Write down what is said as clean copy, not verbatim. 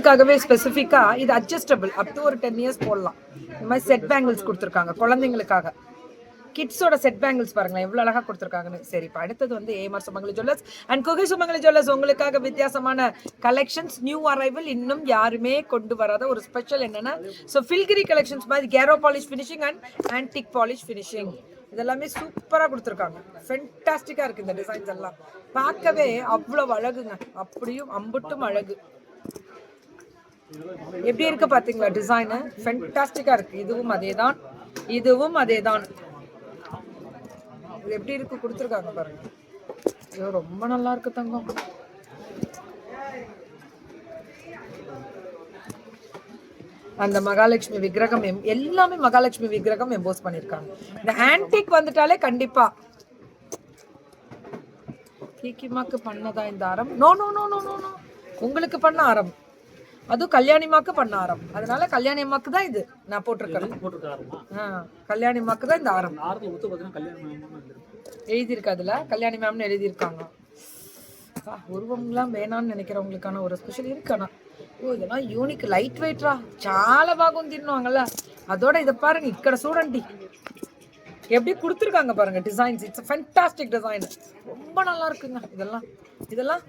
இதுக்காகவே ஸ்பெசிஃபிக்கா இது அட்ஜஸ்டபிள் அப் டு ஒரு 10 இயர்ஸ் போடலாம். இந்த மாதிரி செட் பேங்கிள்ஸ் கொடுத்துருக்காங்க குழந்தைங்களுக்காக. கிட்ஸோட செட் பேங்கிள்ஸ் பாருங்களேன் எவ்வளவு அழகா கொடுத்துருக்காங்கன்னு. சரி, இப்போ அடுத்தது வந்து ஏஎம்ஆர் சுமங்கலி ஜுவல்லர்ஸ் அண்ட் குகை சுமங்கலி ஜுவல்லர்ஸ் உங்களுக்காக வித்தியாசமான கலெக்ஷன்ஸ், நியூ அரைவல், இன்னும் யாருமே கொண்டு வராத ஒரு ஸ்பெஷல் என்னன்னா, ஸோ ஃபில்கிரி கலெக்ஷன்ஸ் மாதிரி கேரோ polish finishing and antique polish finishing இதெல்லாமே சூப்பராக கொடுத்துருக்காங்க. ஃபென்டாஸ்டிக்காக இருக்குது இந்த டிசைன்ஸ் எல்லாம். பார்க்கவே அவ்வளவு அழகுங்க, அப்படியும் அம்புட்டும் அழகு. எப்படி இருக்கு பாத்தீங்களா டிசைனு? ஃபென்டாஸ்டிக்கா இருக்கு. இதுவும் அதேதான், இதுவும் அதேதான். இது எப்படி இருக்கு கொடுத்துருக்காங்க பாருங்க. ஐயோ ரொம்ப நல்லா இருக்கு தங்கம். அந்த மகாலட்சுமி விக்கிரகம் எல்லாமே மகாலட்சுமி விக்கிரகம் எம்போஸ் பண்ணிருக்காங்க. இந்த ஆன்டிக் வந்துட்டாலே கண்டிப்பா கீக்கிமாக்கு பண்ணதா இந்த ஆரம்? No no no no no, உங்களுக்கு பண்ண ஆரம், அதுவும் கல்யாணிமாக்கு பண்ண ஆரம். அதனால கல்யாணி அம்மாக்கு தான் இது நான் போட்டிருக்கேன். கல்யாணி அம்மாக்கு தான் இந்த ஆரம் எழுதியிருக்கு. அதுல கல்யாணி மேம்னு எழுதியிருக்காங்க. உருவம்லாம் வேணான்னு நினைக்கிறவங்களுக்கான ஒரு ஸ்பெஷல் இருக்கு. ஆனா இதெல்லாம் யூனிக், லைட் வெயிட்ரா, చాలా బాగుంది తిన్నుவாங்கல்ல. அதோட இதை பாருங்க, ఇక్కడ చూడండి எப்படி கொடுத்துருக்காங்க பாருங்க டிசைன்ஸ். இட்ஸ் ஃபென்டாஸ்டிக் டிசைன், ரொம்ப நல்லா இருக்குங்க. இதெல்லாம்